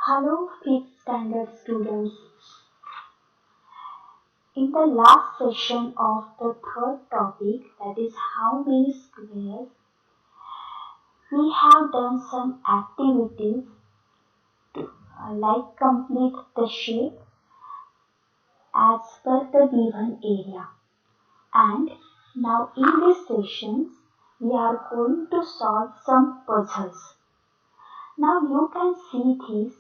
Hello, 5th standard students. In the last session of the third topic, that is how many squares, we have done some activities to, like complete the shape as per the given area. And now in this session, we are going to solve some puzzles. Now you can see this.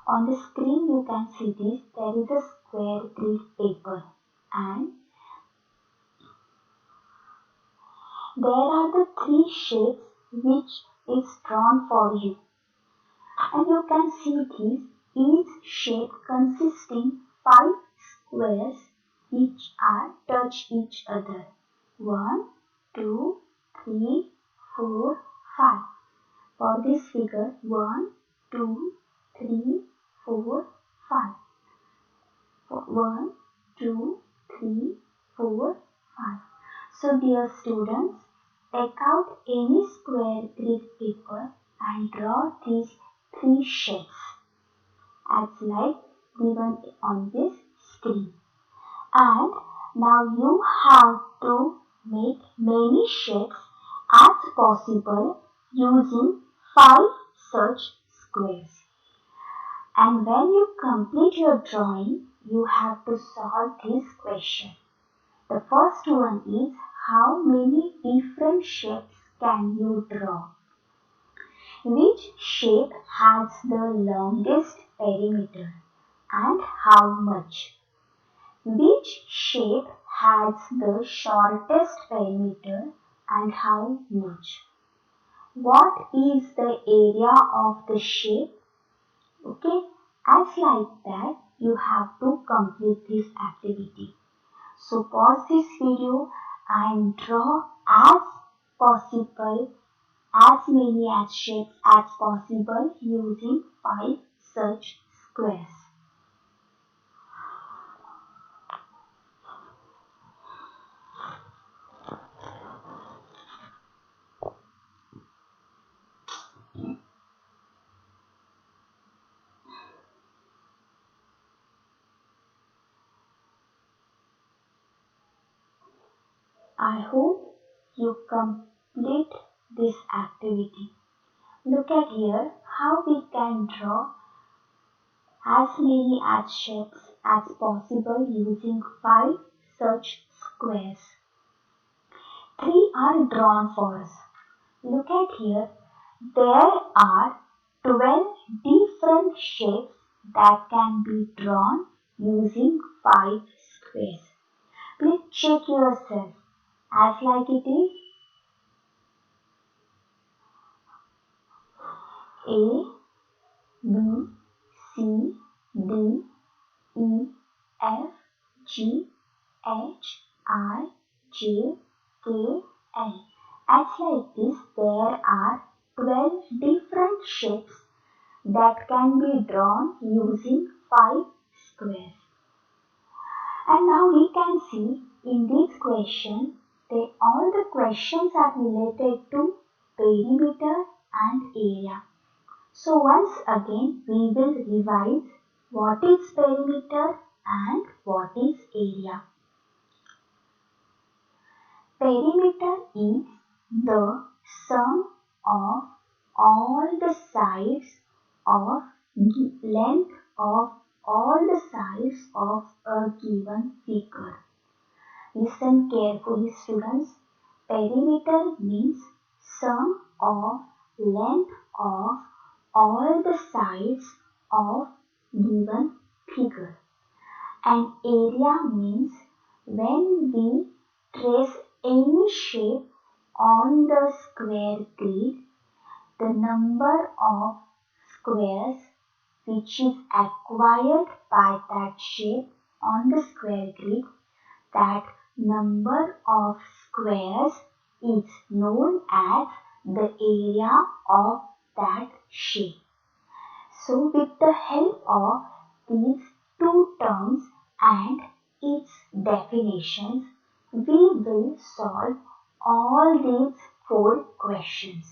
On the screen you can see this, there is a square grid paper and there are the three shapes which is drawn for you. And you can see this, each shape consisting 5 squares which are touch each other. 1, 2, 3, 4, 5. For this figure, 1, 2, 3, 4, 5. 1, 2, 3, 4, 5. So dear students, take out any square grid paper and draw these three shapes as like given on this screen. And now you have to make many shapes as possible using 5 such squares. And when you complete your drawing, you have to solve this question. The first one is how many different shapes can you draw? Which shape has the longest perimeter and how much? Which shape has the shortest perimeter and how much? What is the area of the shape? Okay, as like that, you have to complete this activity. So pause this video and draw as possible as many as shapes as possible using 5 such squares. I hope you complete this activity. Look at here how we can draw as many as shapes as possible using 5 such squares. 3 are drawn for us. Look at here, there are 12 different shapes that can be drawn using 5 squares. Please check yourself as like it is A, B, C, D, E, F, G, H, I, J, K, L. As like this, there are 12 different shapes that can be drawn using 5 squares. And now we can see in this question, all the questions are related to perimeter and area. So once again, we will revise what is perimeter and what is area. Perimeter is the sum of all the sides of length of all the sides of a given figure. Listen carefully students. Perimeter means sum of length of all the sides of given figure. And area means when we trace any shape on the square grid, the number of squares which is acquired by that shape on the square grid, that number of squares is known as the area of that shape. So with the help of these two terms and its definitions, we will solve all these 4 questions.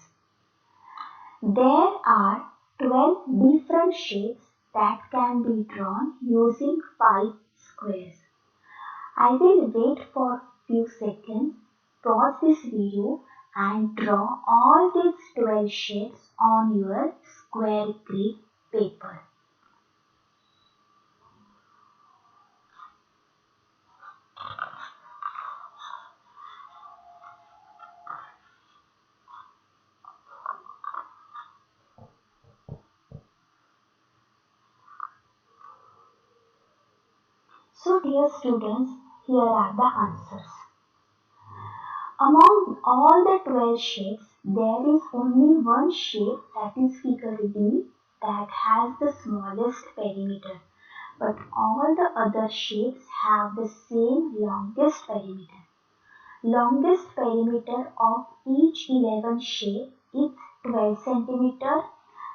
There are 12 different 12 shapes that can be drawn using 5 squares. I will wait for few seconds, pause this video and draw all these 12 shapes on your square grid paper. So dear students, here are the answers. Among all the 12 shapes, there is only one shape, that is figure D, that has the smallest perimeter. But all the other shapes have the same longest perimeter. Longest perimeter of each 11 shape is 12 centimeter,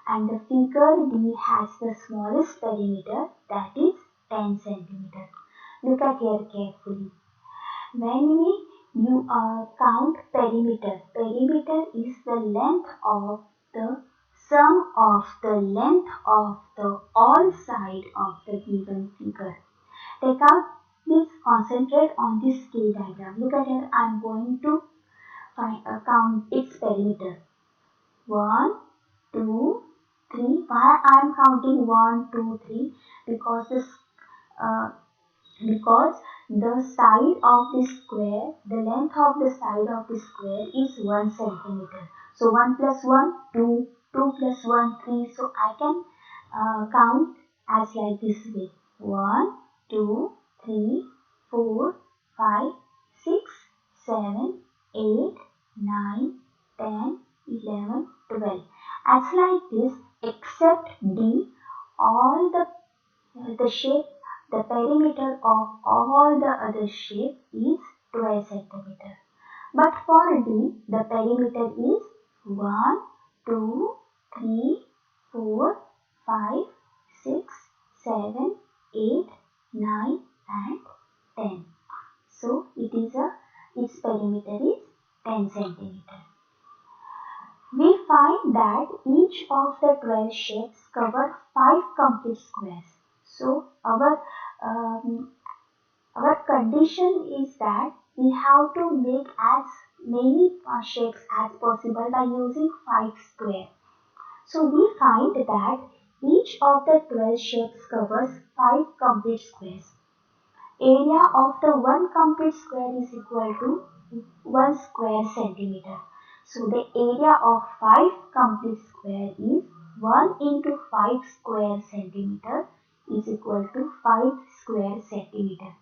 and the figure D has the smallest perimeter, that is 10 centimeter. Look at here carefully. When you count perimeter, perimeter is the length of the sum of the length of the all side of the given figure. Take out, please concentrate on this scale diagram. Look at here, I am going to count its perimeter. 1, 2, 3. Why I am counting 1, 2, 3? Because the side of the square, the length of the side of the square is 1 centimeter. So 1 plus 1, 2, 2 plus 1, 3. So I can count as like this way. 1, 2, 3, 4, 5, 6, 7, 8, 9, 10, 11, 12. As like this, except D, all the shape, the perimeter of all the other shape is 12 centimeter. But for D, the perimeter is 1, 2, 3, 4, 5, 6, 7, 8, 9 and 10. So its perimeter is 10 centimeter. We find that each of the 12 shapes cover 5 complete squares. So our condition is that we have to make as many shapes as possible by using 5 squares. So we find that each of the 12 shapes covers 5 complete squares. Area of the one complete square is equal to 1 square centimeter. So the area of 5 complete square is 1 into 5 square centimeter is equal to 5 square centimeter.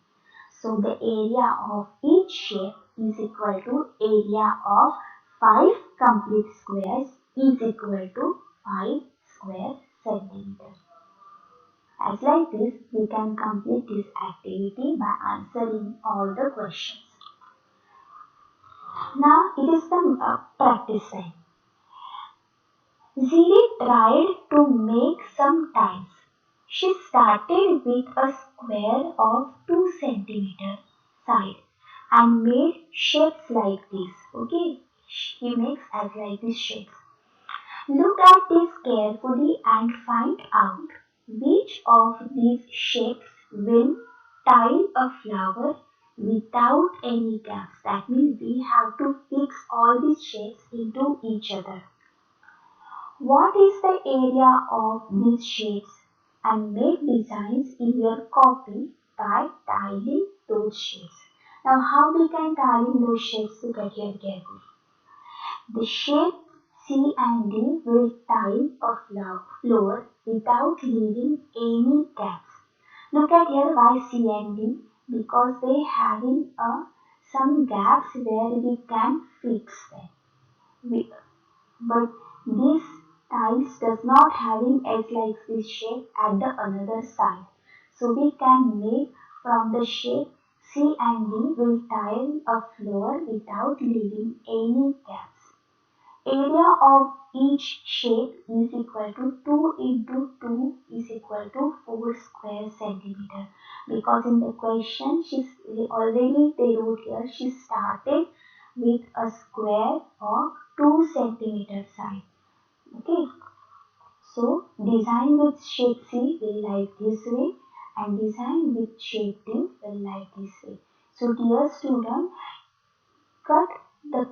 So the area of each shape is equal to area of 5 complete squares is equal to 5 square centimeter. As like this, we can complete this activity by answering all the questions. Now it is the practice time. Ziri tried to make some tiles. She started with a square of 2 centimeter side and made shapes like this. Okay, she makes as like this shapes. Look at this carefully and find out which of these shapes will tile a flower without any gaps. That means we have to fix all these shapes into each other. What is the area of these shapes? And make designs in your copy by tiling those shapes. Now how we can tile in those shapes? Look at here carefully. The shape C and D will tile a floor without leaving any gaps. Look at here why C and D? Because they having some gaps where we can fix them. But this tiles does not having as like this shape at the another side. So we can make from the shape C and D will tile a floor without leaving any gaps. Area of each shape is equal to 2 into 2 is equal to 4 square centimeter. Because in the question they wrote here she started with a square of 2 centimeter side. Okay. So design with shape C will like this way and design with shape D will like this way. So dear student, cut the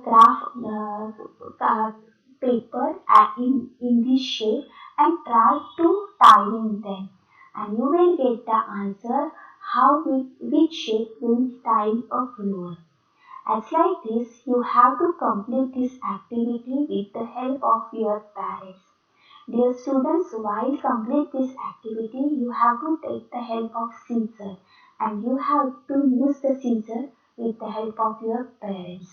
paper in this shape and try to tie in them and you will get the answer how which shape will tie a flower. As like this, you have to complete this activity with the help of your parents. Dear students, while complete this activity, you have to take the help of scissor and you have to use the scissor with the help of your parents.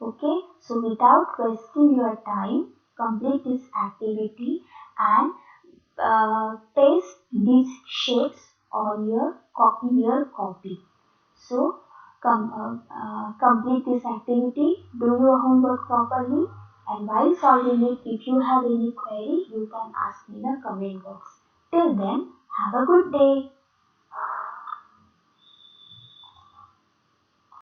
Okay, so without wasting your time, complete this activity and paste these shapes on your copy. So complete this activity, do your homework properly, and while solving it, if you have any query, you can ask me in the comment box. Till then, have a good day.